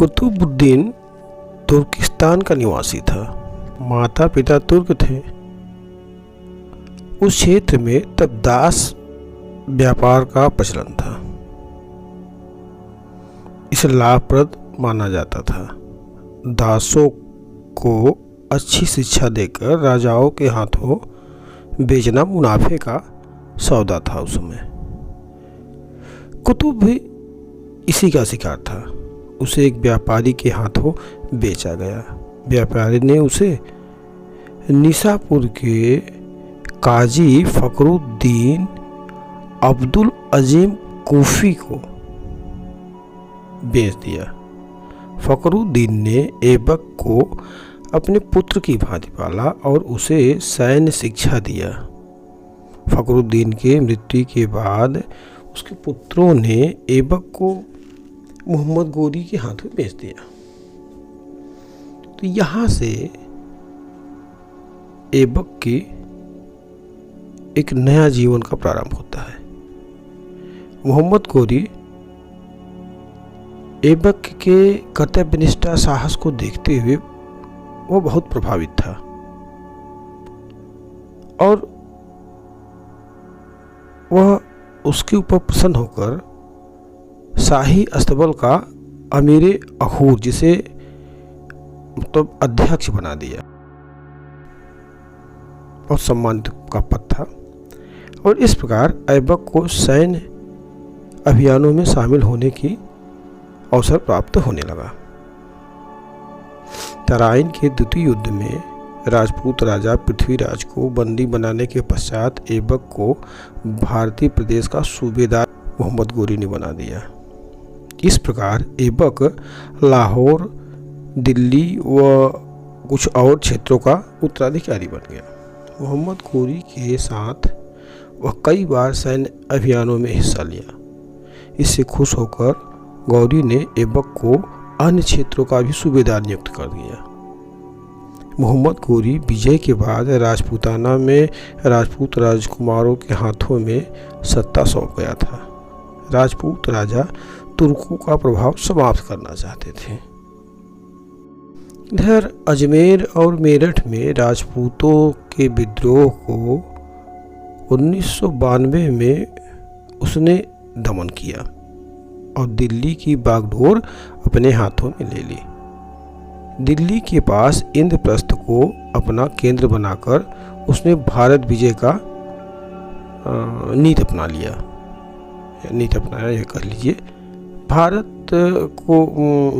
कुतुबुद्दीन तुर्किस्तान का निवासी था। माता पिता तुर्क थे। उस क्षेत्र में तब दास व्यापार का प्रचलन था। इसे लाभप्रद माना जाता था। दासों को अच्छी शिक्षा देकर राजाओं के हाथों बेचना मुनाफे का सौदा था। उस समय कुतुब भी इसी का शिकार था। उसे एक व्यापारी के हाथों बेचा गया। व्यापारी ने उसे निसापुर के काजी फखरुद्दीन अब्दुल अजीम कूफी को बेच दिया। फखरुद्दीन ने ऐबक को अपने पुत्र की भांति पाला और उसे सैन्य शिक्षा दिया। फखरुद्दीन के मृत्यु के बाद उसके पुत्रों ने ऐबक को मोहम्मद गोरी के हाथों बेच दिया। तो यहाँ से ऐबक की एक नया जीवन का प्रारंभ होता है। मोहम्मद गोरी ऐबक के कर्तव्यनिष्ठा साहस को देखते हुए वो बहुत प्रभावित था और वह उसके ऊपर प्रसन्न होकर शाही अस्तबल का अमीर अखूर जिसे मतलब अध्यक्ष बना दिया। बहुत सम्मानित का पद था और इस प्रकार ऐबक को सैन्य अभियानों में शामिल होने की अवसर प्राप्त होने लगा। तराइन के द्वितीय युद्ध में राजपूत राजा पृथ्वीराज को बंदी बनाने के पश्चात ऐबक को भारतीय प्रदेश का सूबेदार मोहम्मद गोरी ने बना दिया। इस प्रकार ऐबक लाहौर, दिल्ली व कुछ और क्षेत्रों का उत्तराधिकारी बन गया। मोहम्मद गोरी के साथ वह कई बार सैन्य अभियानों में हिस्सा लिया। इससे खुश होकर गौरी ने ऐबक को अन्य क्षेत्रों का भी सूबेदार नियुक्त कर दिया। मोहम्मद गोरी विजय के बाद राजपूताना में राजपूत राजकुमारों के हाथों में सत्ता सौंप गया था। राजपूत राजा तुर्कों का प्रभाव समाप्त करना चाहते थे। इधर अजमेर और मेरठ में राजपूतों के विद्रोह को 1992 में उसने दमन किया और दिल्ली की बागडोर अपने हाथों में ले ली। दिल्ली के पास इंद्रप्रस्थ को अपना केंद्र बनाकर उसने भारत विजय का नीति अपना लिया। नीति अपनाया यह कह लीजिए।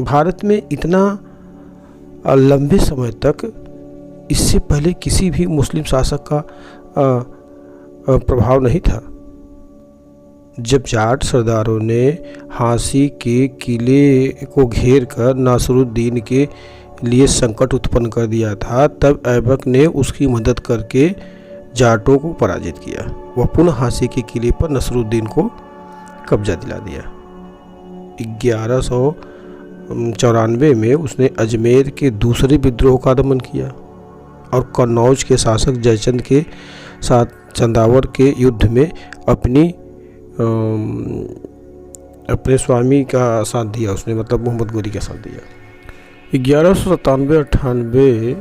भारत में इतना लंबे समय तक इससे पहले किसी भी मुस्लिम शासक का प्रभाव नहीं था। जब जाट सरदारों ने हांसी के किले को घेर कर नासरुद्दीन के लिए संकट उत्पन्न कर दिया था, तब ऐबक ने उसकी मदद करके जाटों को पराजित किया। वह पुनः हांसी के किले पर नसरुद्दीन को कब्जा दिला दिया। 1194 में उसने अजमेर के दूसरे विद्रोह का दमन किया और कन्नौज के शासक जयचंद के साथ चंदावर के युद्ध में अपने स्वामी का साथ दिया। उसने मतलब मोहम्मद गोरी का साथ दिया। 1197-98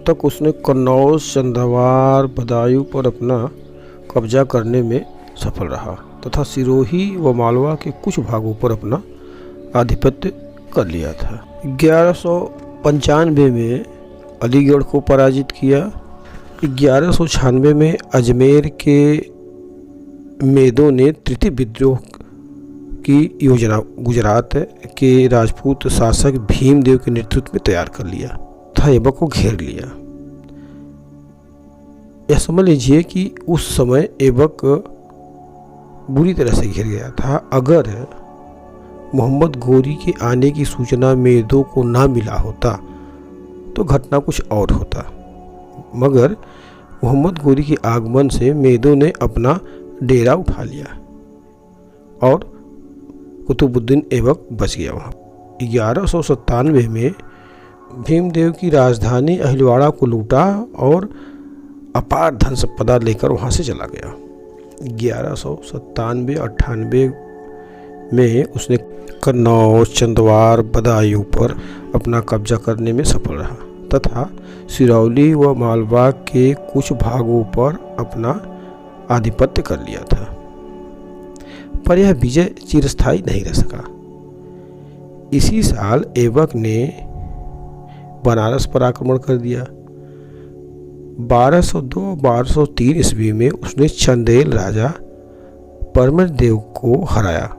तक उसने कन्नौज, चंदावर, बदायूं पर अपना कब्जा करने में सफल रहा तथा सिरोही व मालवा के कुछ भागों पर अपना आधिपत्य कर लिया था। 1195 में अलीगढ़ को पराजित किया। 1196 में अजमेर के मेदों ने तृतीय विद्रोह की योजना गुजरात के राजपूत शासक भीमदेव के नेतृत्व में तैयार कर लिया तथा ऐबक को घेर लिया। यह समझ लीजिए कि उस समय ऐबक बुरी तरह से घिर गया था। अगर मोहम्मद गोरी के आने की सूचना मेदों को ना मिला होता तो घटना कुछ और होता, मगर मोहम्मद गोरी के आगमन से मेदों ने अपना डेरा उठा लिया और कुतुबुद्दीन ऐबक बच गया वहाँ। 1197 में भीमदेव की राजधानी अहिलवाड़ा को लूटा और अपार धन संपदा लेकर वहाँ से चला गया। 1197-98 में उसने कन्नौज, चंदवार, बदायूं पर अपना कब्जा करने में सफल रहा तथा सिरौली व मालवा के कुछ भागों पर अपना आधिपत्य कर लिया था। पर यह विजय चिरस्थायी नहीं रह सका। इसी साल ऐबक ने बनारस पर आक्रमण कर दिया। 1202-1203 ईस्वी में उसने चंदेल राजा परमल देव को हराया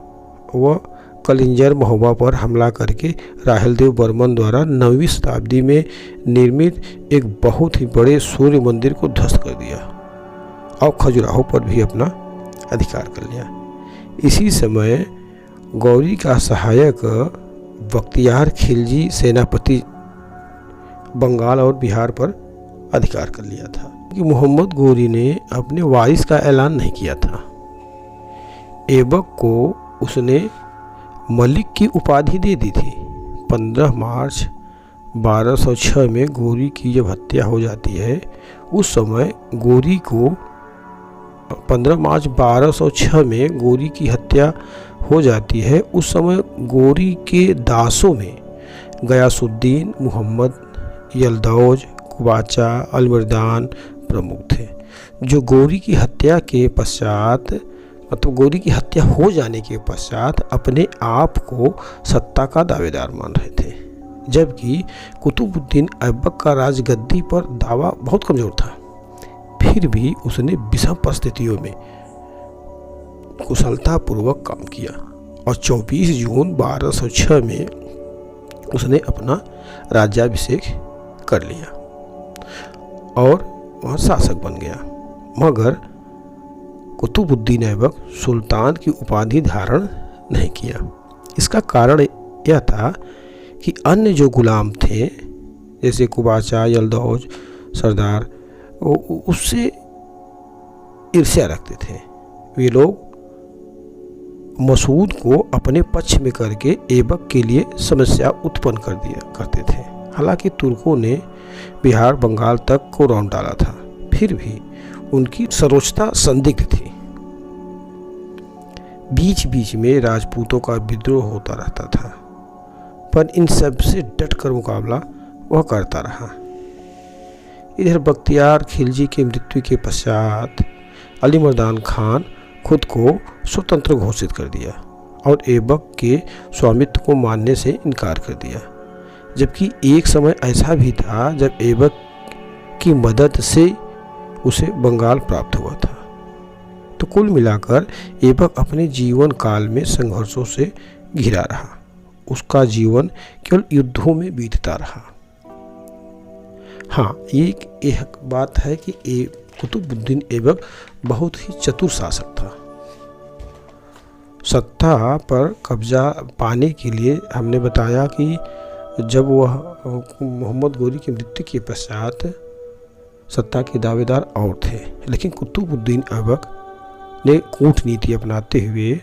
व कलिंजर महोबा पर हमला करके राहलदेव बर्मन द्वारा 9वीं शताब्दी में निर्मित एक बहुत ही बड़े सूर्य मंदिर को ध्वस्त कर दिया और खजुराहो पर भी अपना अधिकार कर लिया। इसी समय गौरी का सहायक बख्तियार खिलजी सेनापति बंगाल और बिहार पर अधिकार कर लिया था कि मोहम्मद गोरी ने अपने वारिस का ऐलान नहीं किया था। ऐबक को उसने मलिक की उपाधि दे दी थी। 15 मार्च 1206 में गोरी की जब हत्या हो जाती है उस समय गोरी को 15 मार्च 1206 में गोरी की हत्या हो जाती है। उस समय गोरी के दासों में गयासुद्दीन, मोहम्मद, यल्दौज, कुबाचा, अलमर्दान प्रमुख थे, जो गोरी की हत्या के पश्चात गोरी की हत्या हो जाने के पश्चात अपने आप को सत्ता का दावेदार मान रहे थे, जबकि कुतुबुद्दीन ऐबक का राजगद्दी पर दावा बहुत कमजोर था। फिर भी उसने विषम परिस्थितियों में कुशलतापूर्वक काम किया और 24 जून 1206 में उसने अपना राज्याभिषेक कर लिया और वह शासक बन गया। मगर कुतुबुद्दीन ऐबक सुल्तान की उपाधि धारण नहीं किया। इसका कारण यह था कि अन्य जो गुलाम थे जैसे कुबाचा, यल्दौज, सरदार, उससे ईर्ष्या रखते थे। वे लोग मसूद को अपने पक्ष में करके ऐबक के लिए समस्या उत्पन्न कर दिया करते थे। हालांकि तुर्कों ने बिहार, बंगाल तक को रौंद डाला था, फिर भी उनकी सर्वोच्चता संदिग्ध थी। बीच बीच में राजपूतों का विद्रोह होता रहता था, पर इन सब से डटकर मुकाबला वह करता रहा। इधर बख्तियार खिलजी की मृत्यु के पश्चात अली मर्दान खान खुद को स्वतंत्र घोषित कर दिया और ऐबक के स्वामित्व को मानने से इनकार कर दिया, जबकि एक समय ऐसा भी था जब ऐबक की मदद से उसे बंगाल प्राप्त हुआ था। तो कुल मिलाकर ऐबक अपने जीवन काल में संघर्षों से घिरा रहा। उसका जीवन केवल युद्धों में बीतता रहा। हाँ, एक बात है कि कुतुबुद्दीन ऐबक बहुत ही चतुर शासक था। सत्ता पर कब्जा पाने के लिए हमने बताया कि जब वह मोहम्मद गोरी की मृत्यु के पश्चात सत्ता के दावेदार और थे, लेकिन कुतुबुद्दीन ऐबक ने कूटनीति अपनाते हुए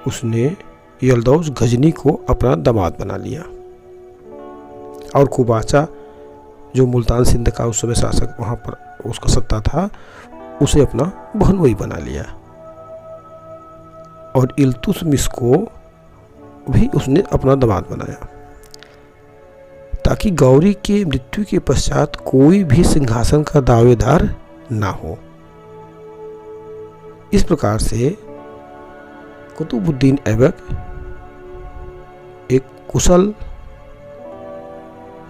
उसने यल्दौज गजनी को अपना दामाद बना लिया और कुबाचा जो मुल्तान सिंध का उस समय शासक वहाँ पर उसका सत्ता था, उसे अपना बहनोई बना लिया और इल्तुतमिश को भी उसने अपना दामाद बनाया ताकि गौरी के मृत्यु के पश्चात कोई भी सिंहासन का दावेदार ना हो। इस प्रकार से कुतुबुद्दीन ऐबक एक कुशल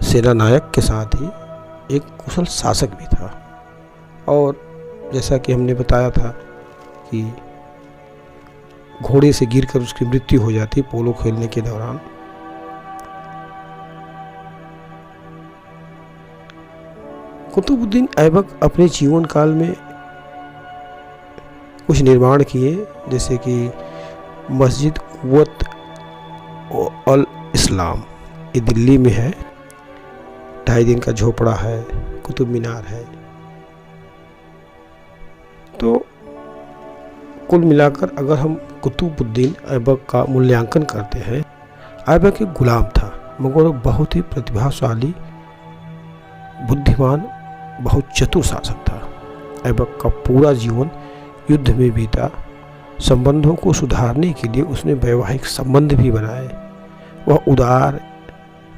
सेनानायक के साथ ही एक कुशल शासक भी था। और जैसा कि हमने बताया था कि घोड़े से गिरकर उसकी मृत्यु हो जाती पोलो खेलने के दौरान। कुतुबुद्दीन ऐबक अपने जीवन काल में कुछ निर्माण किए, जैसे कि मस्जिद कुव्वत अल इस्लाम, ये दिल्ली में है। 2.5 दिन का झोपड़ा है, कुतुब मीनार है। तो कुल मिलाकर अगर हम कुतुबुद्दीन ऐबक का मूल्यांकन करते हैं, ऐबक एक गुलाम था मगर बहुत ही प्रतिभाशाली, बुद्धिमान, बहुत चतुर शासक था। ऐबक का पूरा जीवन युद्ध में बीता संबंधों को सुधारने के लिए उसने वैवाहिक संबंध भी बनाए। वह उदार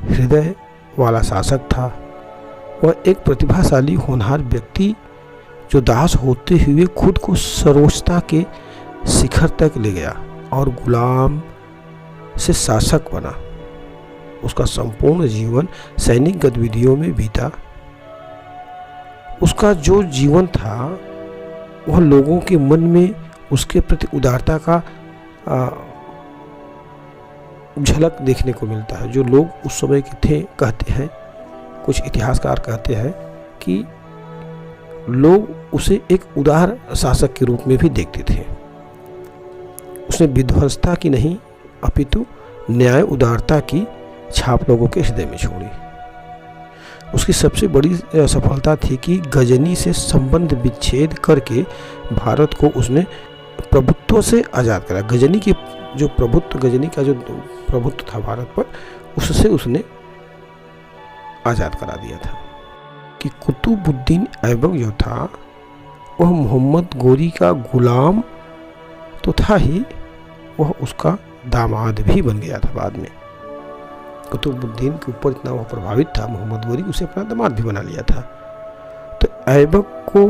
हृदय वाला शासक था। वह एक प्रतिभाशाली होनहार व्यक्ति जो दास होते हुए खुद को सर्वोच्चता के शिखर तक ले गया और गुलाम से शासक बना। उसका संपूर्ण जीवन सैनिक गतिविधियों में बीता। उसका जो जीवन था वह लोगों के मन में उसके प्रति उदारता का झलक देखने को मिलता है। जो लोग उस समय के थे कहते हैं, कुछ इतिहासकार कहते हैं कि लोग उसे एक उदार शासक के रूप में भी देखते थे। उसने विध्वंसता की नहीं अपितु न्याय उदारता की छाप लोगों के हृदय में छोड़ी। उसकी सबसे बड़ी सफलता थी कि गजनी से संबंध विच्छेद करके भारत को उसने प्रभुत्व से आज़ाद करा। गजनी का जो प्रभुत्व था भारत पर, उससे उसने आज़ाद करा दिया था। कि कुतुबुद्दीन ऐबक जो था वह मोहम्मद गोरी का गुलाम तो था ही, वह उसका दामाद भी बन गया था बाद में। कुतुबुद्दीन के ऊपर इतना वह प्रभावित था मोहम्मद गोरी, उसे अपना दामाद भी बना लिया था। तो ऐबक को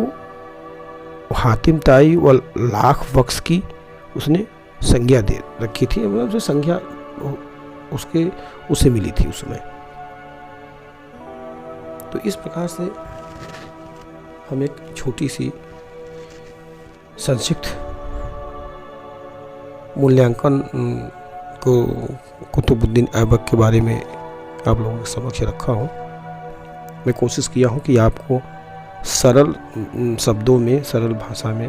हातिम ताई व लाख बख्श की उसने संज्ञा दे रखी थी, मतलब उसे संज्ञा उसे मिली थी उस समय। तो इस प्रकार से हम एक छोटी सी संक्षिप्त मूल्यांकन को कुतुबुद्दीन ऐबक के बारे में आप लोगों के समक्ष रखा हूँ। मैं कोशिश किया हूँ कि आपको सरल शब्दों में, सरल भाषा में,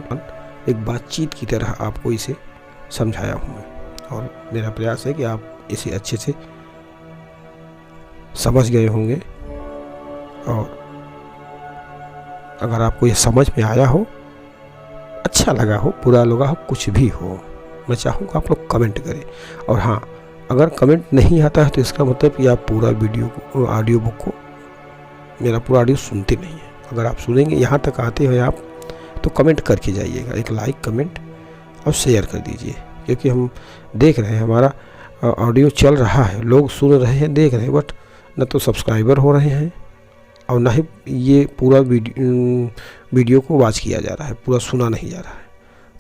एक बातचीत की तरह आपको इसे समझाया हूँ मैं। और मेरा प्रयास है कि आप इसे अच्छे से समझ गए होंगे। और अगर आपको ये समझ में आया हो, अच्छा लगा हो, बुरा लगा हो, कुछ भी हो, मैं चाहूँगा आप लोग कमेंट करें। और हाँ, अगर कमेंट नहीं आता है तो इसका मतलब कि आप पूरा वीडियो को, ऑडियो बुक को, मेरा पूरा ऑडियो सुनते नहीं है। अगर आप सुनेंगे, यहाँ तक आते हैं आप, तो कमेंट करके जाइएगा। एक लाइक, कमेंट और शेयर कर दीजिए, क्योंकि हम देख रहे हैं हमारा ऑडियो चल रहा है, लोग सुन रहे हैं, देख रहे हैं, बट न तो सब्सक्राइबर हो रहे हैं और ना ही ये पूरा वीडियो को वॉच किया जा रहा है, पूरा सुना नहीं जा रहा है।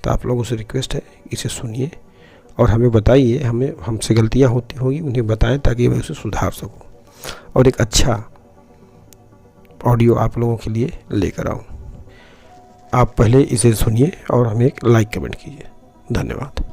तो आप लोगों से रिक्वेस्ट है, इसे सुनिए और हमें बताइए, हमसे गलतियां होती होगी उन्हें बताएं ताकि मैं उसे सुधार सकूं और एक अच्छा ऑडियो आप लोगों के लिए लेकर आऊं। आप पहले इसे सुनिए और हमें एक लाइक कमेंट कीजिए। धन्यवाद।